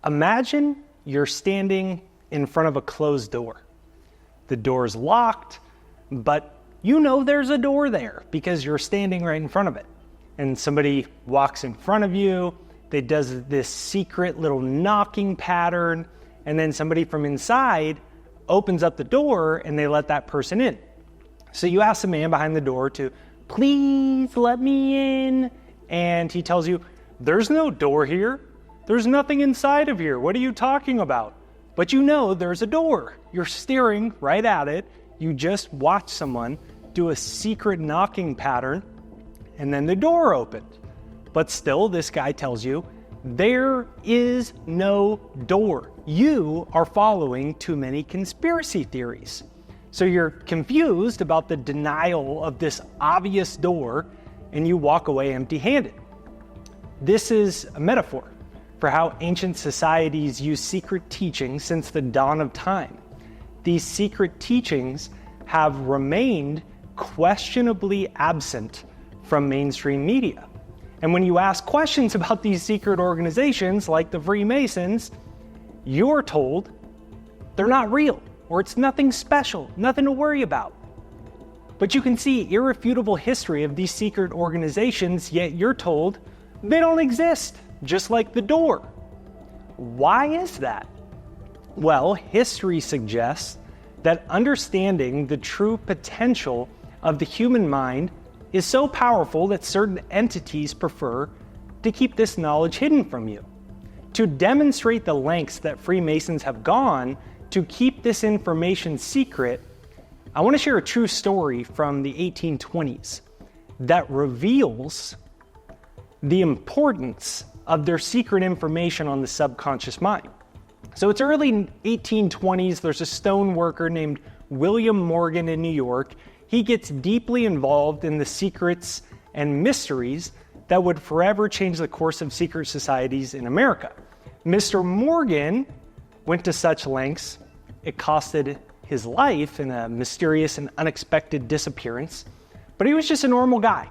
Imagine you're standing in front of a closed door. The door's locked, but you know there's a door there because you're standing right in front of it. And somebody walks in front of you, they does this secret little knocking pattern, and then somebody from inside opens up the door and they let that person in. So you ask the man behind the door to, please let me in. And he tells you, there's no door here. There's nothing inside of here. What are you talking about? But you know there's a door. You're staring right at it. You just watched someone do a secret knocking pattern, and then the door opened. But still, this guy tells you, there is no door. You are following too many conspiracy theories. So you're confused about the denial of this obvious door, and you walk away empty-handed. This is a metaphor for how ancient societies use secret teachings since the dawn of time. These secret teachings have remained questionably absent from mainstream media. And when you ask questions about these secret organizations like the Freemasons, you're told they're not real, or it's nothing special, nothing to worry about. But you can see irrefutable history of these secret organizations, yet you're told they don't exist, just like the door. Why is that? Well, history suggests that understanding the true potential of the human mind is so powerful that certain entities prefer to keep this knowledge hidden from you. To demonstrate the lengths that Freemasons have gone to keep this information secret, I want to share a true story from the 1820s that reveals the importance of their secret information on the subconscious mind. So it's early 1820s. There's a stone worker named William Morgan in New York. He gets deeply involved in the secrets and mysteries that would forever change the course of secret societies in America. Mr. Morgan went to such lengths, it costed his life in a mysterious and unexpected disappearance, but he was just a normal guy.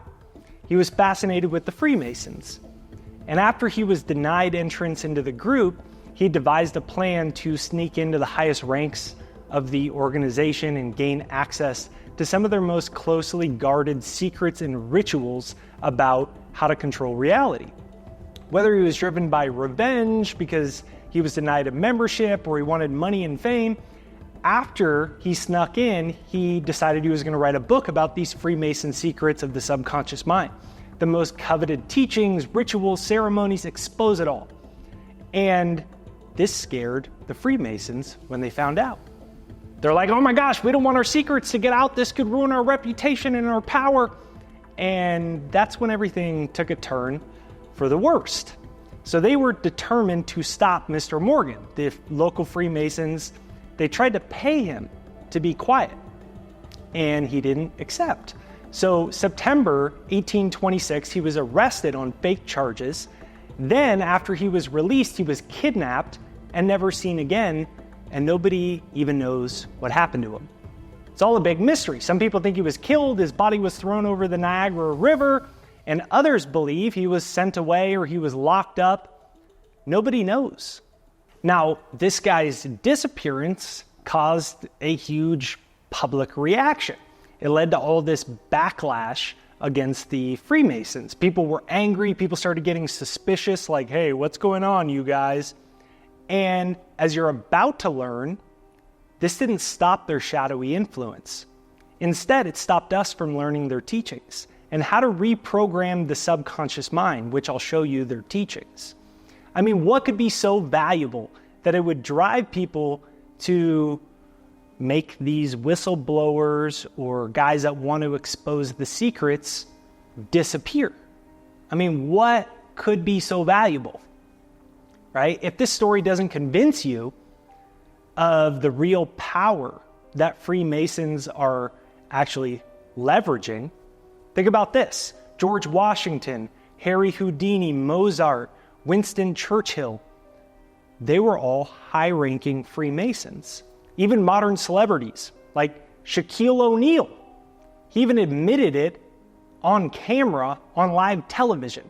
He was fascinated with the Freemasons. And after he was denied entrance into the group, he devised a plan to sneak into the highest ranks of the organization and gain access to some of their most closely guarded secrets and rituals about how to control reality. Whether he was driven by revenge because he was denied a membership or he wanted money and fame, after he snuck in, he decided he was going to write a book about these Freemason secrets of the subconscious mind. The most coveted teachings, rituals, ceremonies, expose it all. And this scared the Freemasons when they found out. They're like, oh my gosh, we don't want our secrets to get out. This could ruin our reputation and our power. And that's when everything took a turn for the worst. So they were determined to stop Mr. Morgan. The local Freemasons, they tried to pay him to be quiet, and he didn't accept. So September 1826, he was arrested on fake charges. Then after he was released, he was kidnapped and never seen again, and nobody even knows what happened to him. It's all a big mystery. Some people think he was killed, his body was thrown over the Niagara River, and others believe he was sent away or he was locked up. Nobody knows. Now, this guy's disappearance caused a huge public reaction. It led to all this backlash against the Freemasons. People were angry, people started getting suspicious, like, hey, what's going on, you guys? And as you're about to learn, this didn't stop their shadowy influence. Instead, it stopped us from learning their teachings and how to reprogram the subconscious mind, which I'll show you their teachings. I mean, what could be so valuable that it would drive people to make these whistleblowers or guys that want to expose the secrets disappear? I mean, what could be so valuable, right? If this story doesn't convince you of the real power that Freemasons are actually leveraging, think about this. George Washington, Harry Houdini, Mozart, Winston Churchill, they were all high-ranking Freemasons. Even modern celebrities like Shaquille O'Neal, he even admitted it on camera on live television.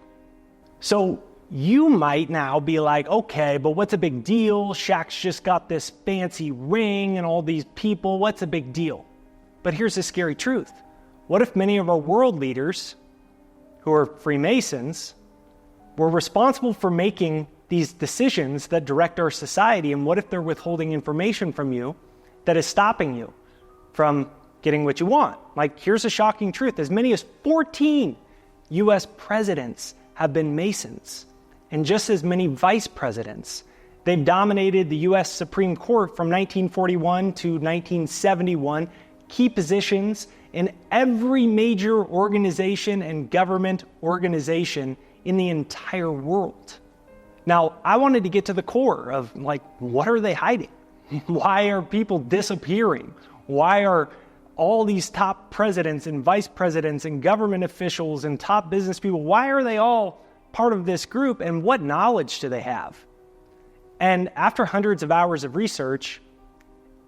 So you might now be like, okay, but what's a big deal? Shaq's just got this fancy ring and all these people. What's a big deal? But here's the scary truth. What if many of our world leaders who are Freemasons were responsible for making these decisions that direct our society? And what if they're withholding information from you that is stopping you from getting what you want? Like, here's a shocking truth. As many as 14 U.S. presidents have been Masons, and just as many vice presidents. They've dominated the U.S. Supreme Court from 1941 to 1971, key positions in every major organization and government organization in the entire world. Now, I wanted to get to the core of, like, what are they hiding? Why are people disappearing? Why are all these top presidents and vice presidents and government officials and top business people, why are they all part of this group, and what knowledge do they have? And after hundreds of hours of research,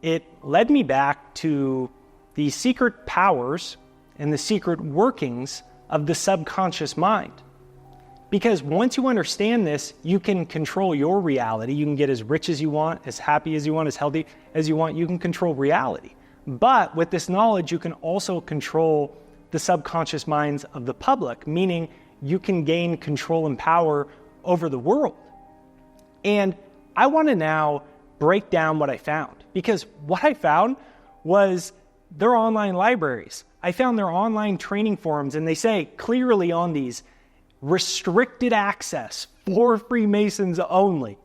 it led me back to the secret powers and the secret workings of the subconscious mind. Because once you understand this, you can control your reality. You can get as rich as you want, as happy as you want, as healthy as you want. You can control reality. But with this knowledge, you can also control the subconscious minds of the public, meaning you can gain control and power over the world. And I want to now break down what I found, because what I found was their online libraries. I found their online training forums, and they say clearly on these, restricted access for Freemasons only.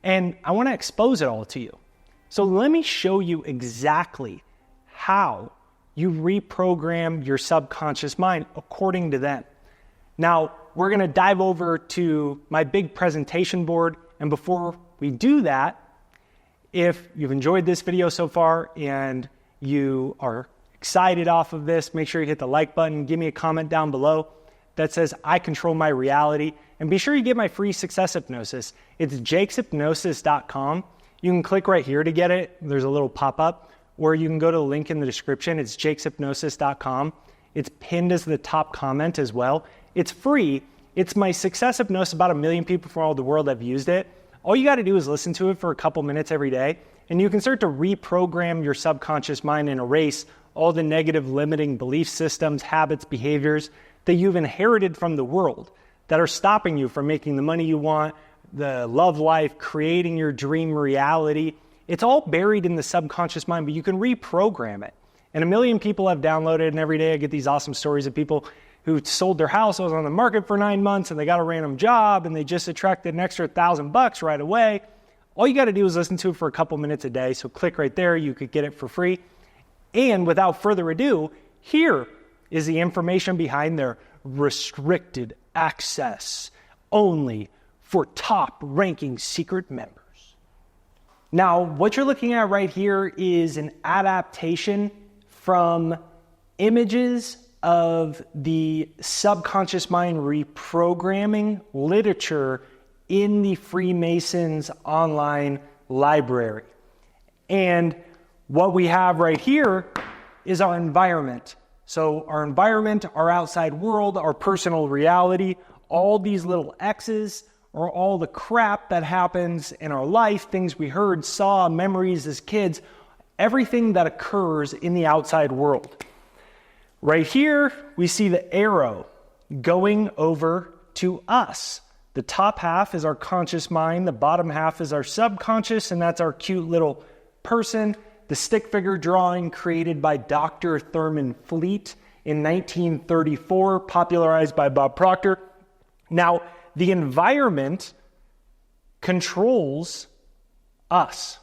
And I want to expose it all to you. So let me show you exactly how you reprogram your subconscious mind according to them. Now, we're going to dive over to my big presentation board. And before we do that, if you've enjoyed this video so far and you are excited off of this, make sure you hit the like button, give me a comment down below that says, I control my reality. And be sure you get my free success hypnosis. It's jakeshypnosis.com. You can click right here to get it. There's a little pop-up, or you can go to the link in the description. It's jakeshypnosis.com. It's pinned as the top comment as well. It's free. It's my success hypnosis. About 1 million people from all over the world have used it. All you got to do is listen to it for a couple minutes every day, and you can start to reprogram your subconscious mind and erase all the negative limiting belief systems, habits, behaviors that you've inherited from the world that are stopping you from making the money you want, the love life, creating your dream reality. It's all buried in the subconscious mind, but you can reprogram it. And 1 million people have downloaded, and every day I get these awesome stories of people who sold their house, was on the market for 9 months, and they got a random job, and they just attracted an extra $1,000 right away. All you got to do is listen to it for a couple minutes a day. So click right there. You could get it for free. And without further ado, here is the information behind their restricted access only for top-ranking secret members. Now, what you're looking at right here is an adaptation from images of the subconscious mind reprogramming literature in the Freemasons online library. And what we have right here is our environment. So our environment, our outside world, our personal reality, all these little X's are all the crap that happens in our life, things we heard, saw, memories as kids, everything that occurs in the outside world. Right here, we see the arrow going over to us. The top half is our conscious mind, the bottom half is our subconscious, and that's our cute little person. The stick figure drawing created by Dr. Thurman Fleet in 1934, popularized by Bob Proctor. Now, the environment controls us.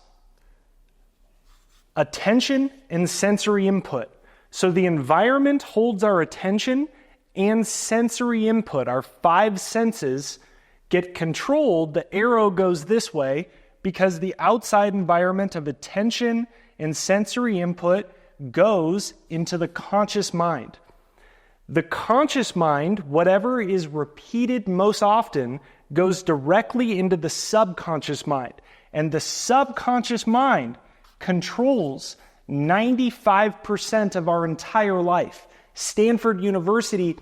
Attention and sensory input. So the environment holds our attention and sensory input. Our 5 senses get controlled. The arrow goes this way because the outside environment of attention and sensory input goes into the conscious mind. The conscious mind, whatever is repeated most often, goes directly into the subconscious mind. And the subconscious mind controls 95% of our entire life. Stanford University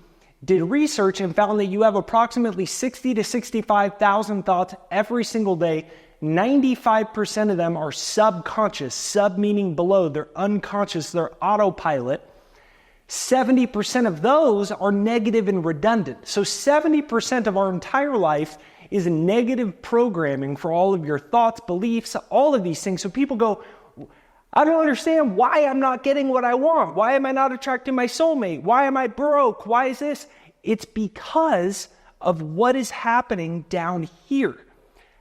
did research and found that you have approximately 60 to 65,000 thoughts every single day. 95% of them are subconscious, sub meaning below, they're unconscious, they're autopilot. 70% of those are negative and redundant. So 70% of our entire life is negative programming for all of your thoughts, beliefs, all of these things. So people go, I don't understand why I'm not getting what I want. Why am I not attracting my soulmate? Why am I broke? Why is this? It's because of what is happening down here.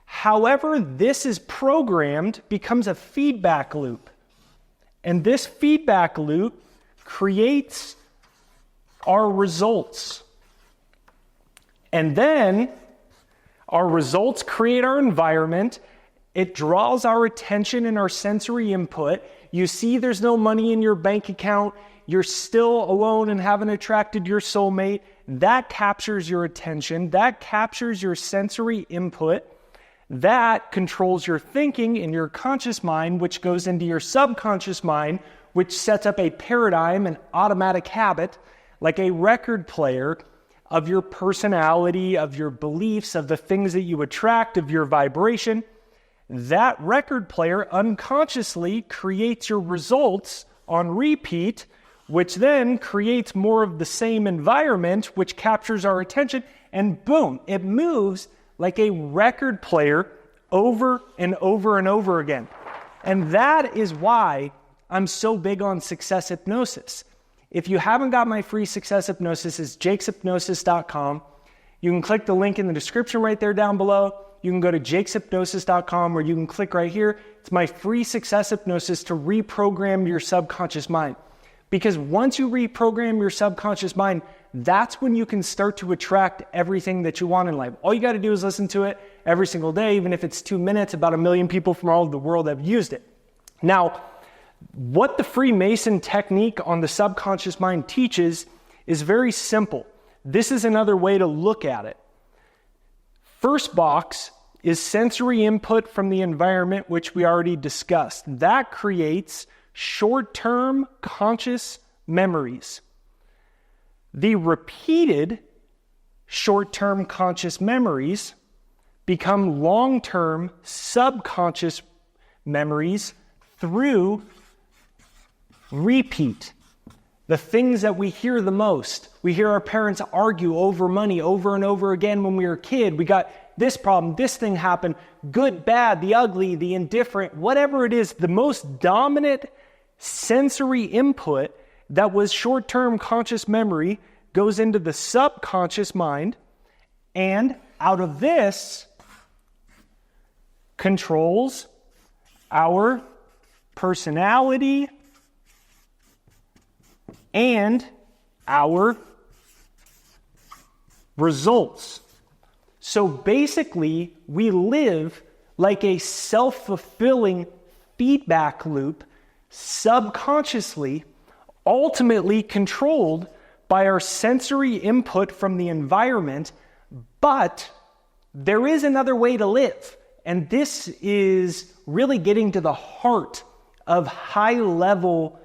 However, this is programmed becomes a feedback loop. And this feedback loop creates our results. And then our results create our environment. It draws our attention and our sensory input. You see there's no money in your bank account. You're still alone and haven't attracted your soulmate. That captures your attention. That captures your sensory input. That controls your thinking in your conscious mind, which goes into your subconscious mind, which sets up a paradigm, an automatic habit, like a record player of your personality, of your beliefs, of the things that you attract, of your vibration. That record player unconsciously creates your results on repeat, which then creates more of the same environment, which captures our attention, and boom, it moves like a record player over and over and over again. And that is why I'm so big on success hypnosis. If you haven't got my free success hypnosis, it's jakeshypnosis.com. You can click the link in the description right there down below. You can go to jakeshypnosis.com, or you can click right here. It's my free success hypnosis to reprogram your subconscious mind. Because once you reprogram your subconscious mind, that's when you can start to attract everything that you want in life. All you got to do is listen to it every single day, even if it's 2 minutes. About 1 million people from all over the world have used it. Now, what the Freemason technique on the subconscious mind teaches is very simple. This is another way to look at it. First box is sensory input from the environment, which we already discussed. That creates short-term conscious memories. The repeated short-term conscious memories become long-term subconscious memories through repeat. The things that we hear the most. We hear our parents argue over money over and over again when we were a kid. We got this problem, this thing happened, good, bad, the ugly, the indifferent, whatever it is, the most dominant sensory input that was short-term conscious memory goes into the subconscious mind, and out of this controls our personality and our results. So basically, we live like a self-fulfilling feedback loop, subconsciously, ultimately controlled by our sensory input from the environment. But there is another way to live. And this is really getting to the heart of high-level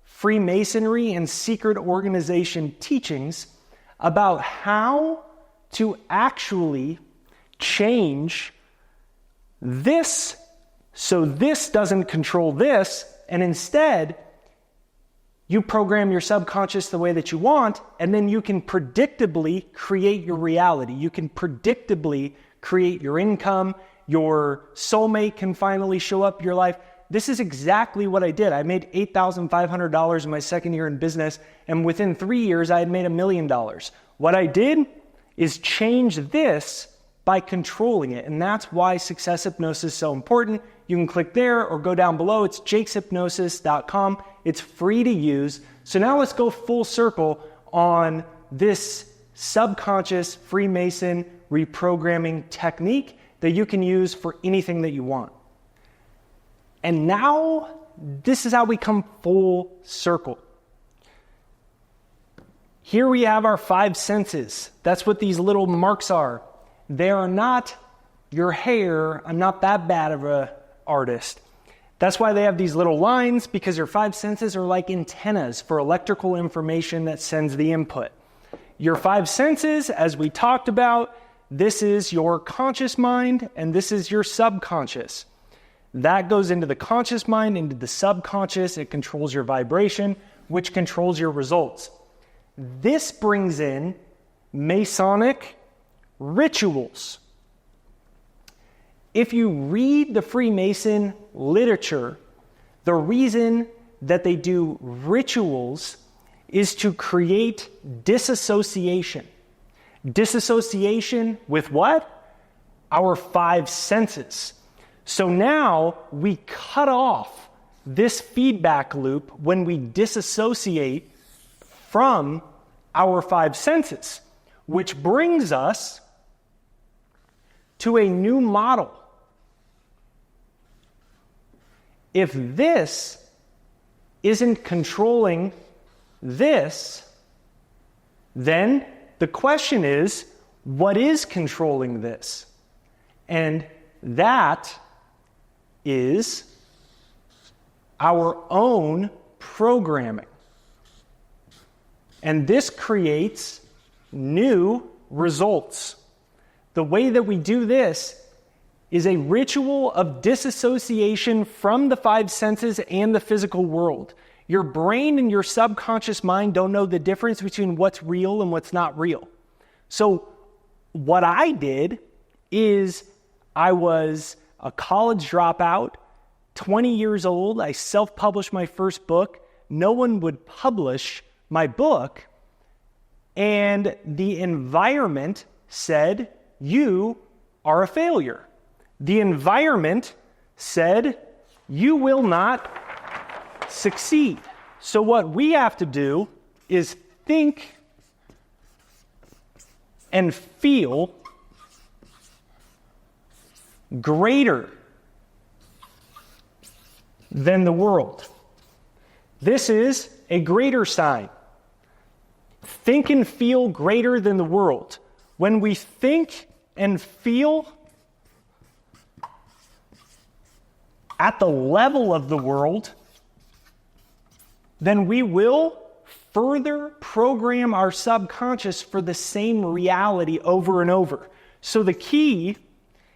Freemasonry and secret organization teachings about how to actually change this so this doesn't control this, and instead you program your subconscious the way that you want, and then you can predictably create your reality. You can predictably create your income. Your soulmate can finally show up in your life. This is exactly what I did. I made $8,500 in my second year in business, and within 3 years, I had made $1 million. What I did is change this by controlling it, and that's why success hypnosis is so important. You can click there or go down below. It's jakeshypnosis.com. It's free to use. So now let's go full circle on this subconscious Freemason reprogramming technique that you can use for anything that you want. And now, this is how we come full circle. Here we have our 5 senses. That's what these little marks are. They are not your hair. I'm not that bad of an artist. That's why they have these little lines, because your 5 senses are like antennas for electrical information that sends the input. your five senses, as we talked about, this is your conscious mind and this is your subconscious. That goes into the conscious mind, into the subconscious. It controls your vibration, which controls your results. This brings in Masonic rituals. If you read the Freemason literature, the reason that they do rituals is to create disassociation. Disassociation with what? Our five senses. So now we cut off this feedback loop when we disassociate from our five senses, which brings us to a new model. If this isn't controlling this, then the question is, what is controlling this? And that is our own programming. And this creates new results. The way that we do this is a ritual of disassociation from the five senses and the physical world. Your brain and your subconscious mind don't know the difference between what's real and what's not real. So what I did is I was a college dropout, 20 years old. I self-published my first book. No one would publish my book. And the environment said, you are a failure. The environment said, you will not succeed. So what we have to do is think and feel greater than the world. This is a greater sign. Think and feel greater than the world. When we think and feel at the level of the world, then we will further program our subconscious for the same reality over and over. So the key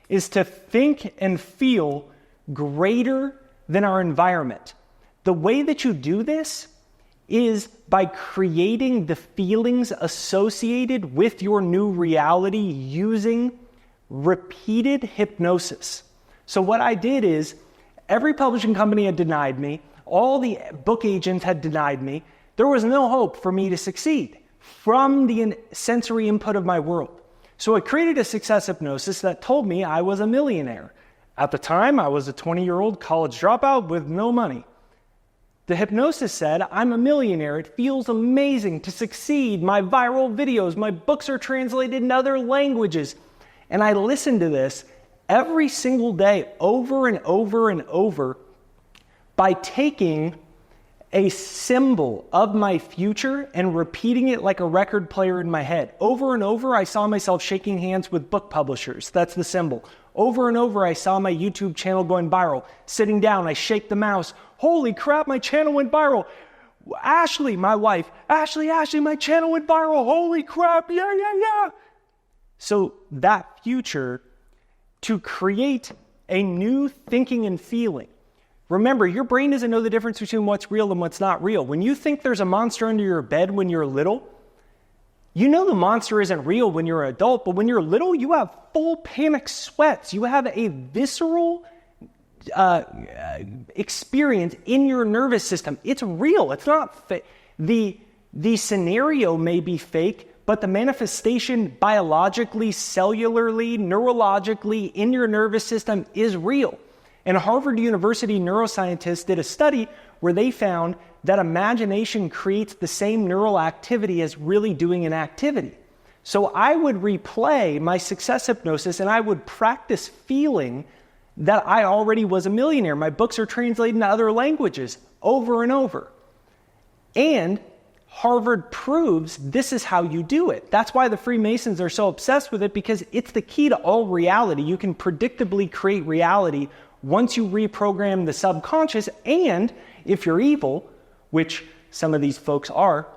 is to think and feel greater than our environment. The way that you do this is by creating the feelings associated with your new reality using repeated hypnosis. So what I did is, every publishing company had denied me, all the book agents had denied me. There was no hope for me to succeed from the sensory input of my world. So I created a success hypnosis that told me I was a millionaire. At the time, I was a 20-year-old college dropout with no money. The hypnosis said, I'm a millionaire. It feels amazing to succeed. My viral videos, my books are translated in other languages. And I listened to this every single day over and over and over by taking a symbol of my future and repeating it like a record player in my head. Over and over, I saw myself shaking hands with book publishers. That's the symbol. Over and over, I saw my YouTube channel going viral. Sitting down, I shake the mouse. Holy crap, my channel went viral. Ashley, my wife, Ashley, my channel went viral. Holy crap, yeah. So that future, to create a new thinking and feeling. Remember, your brain doesn't know the difference between what's real and what's not real. When you think there's a monster under your bed when you're little, you know the monster isn't real when you're an adult, but when you're little, you have full panic sweats. You have a visceral experience in your nervous system. It's real. It's not fake. The scenario may be fake, but the manifestation biologically, cellularly, neurologically in your nervous system is real. And Harvard University neuroscientists did a study where they found that imagination creates the same neural activity as really doing an activity. So I would replay my success hypnosis and I would practice feeling that I already was a millionaire. My books are translated into other languages over and over. And Harvard proves this is how you do it. That's why the Freemasons are so obsessed with it, because it's the key to all reality. You can predictably create reality once you reprogram the subconscious, and if you're evil, which some of these folks are,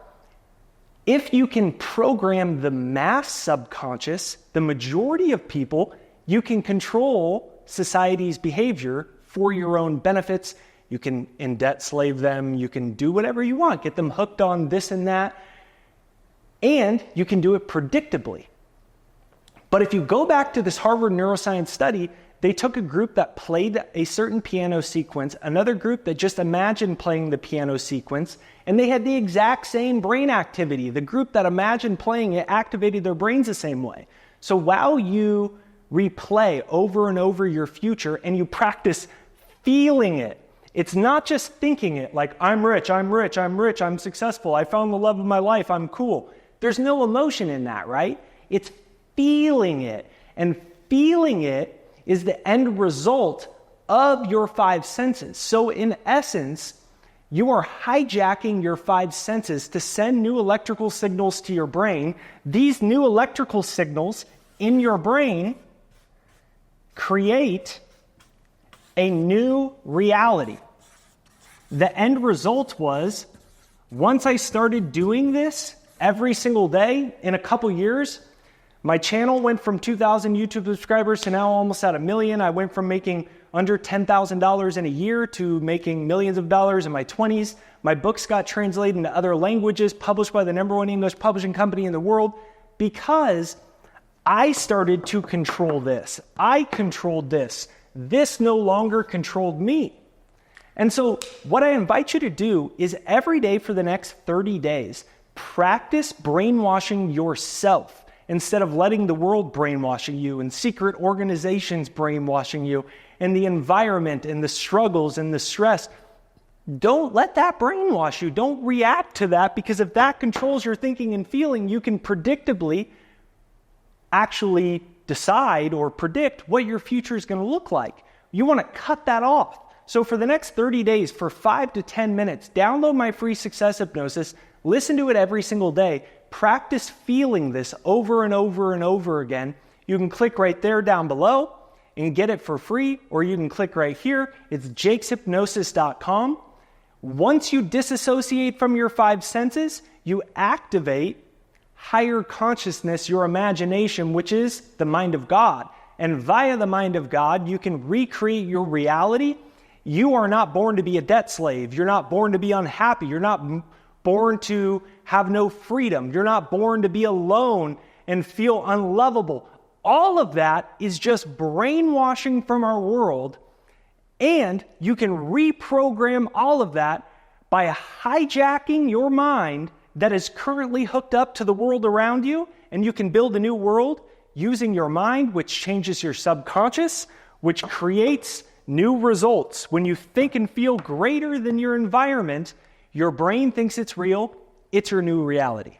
If you can program the mass subconscious, the majority of people, you can control society's behavior for your own benefits. You can in-debt slave them. You can do whatever you want. Get them hooked on this and that. And you can do it predictably. But if you go back to this Harvard neuroscience study, they took a group that played a certain piano sequence, another group that just imagined playing the piano sequence, and they had the exact same brain activity. The group that imagined playing it activated their brains the same way. So while you replay over and over your future and you practice feeling it, it's not just thinking it like, I'm rich, I'm rich, I'm rich, I'm successful, I found the love of my life, I'm cool. There's no emotion in that, right? It's feeling it. And feeling it is the end result of your five senses. So in essence, you are hijacking your five senses to send new electrical signals to your brain. These new electrical signals in your brain create a new reality. The end result was, once I started doing this every single day, in a couple years, my channel went from 2,000 YouTube subscribers to now almost at 1 million. I went from making under $10,000 in a year to making millions of dollars in my 20s. My books got translated into other languages, published by the #1 English publishing company in the world, because I started to control this. I controlled this. This no longer controlled me. And so what I invite you to do is every day for the next 30 days, practice brainwashing yourself instead of letting the world brainwashing you and secret organizations brainwashing you and the environment and the struggles and the stress. Don't let that brainwash you. Don't react to that, because if that controls your thinking and feeling, you can predictably actually decide or predict what your future is going to look like. You want to cut that off. So for the next 30 days, for 5 to 10 minutes, download my free success hypnosis, listen to it every single day, practice feeling this over and over and over again. You can click right there down below and get it for free, or you can click right here. It's jakeshypnosis.com. Once you disassociate from your five senses, you activate higher consciousness, your imagination, which is the mind of God. And via the mind of God, you can recreate your reality. You are not born to be a debt slave. You're not born to be unhappy. You're not born to have no freedom. You're not born to be alone and feel unlovable. All of that is just brainwashing from our world, and you can reprogram all of that by hijacking your mind that is currently hooked up to the world around you, and you can build a new world using your mind, which changes your subconscious, which creates new results. When you think and feel greater than your environment, your brain thinks it's real. It's your new reality.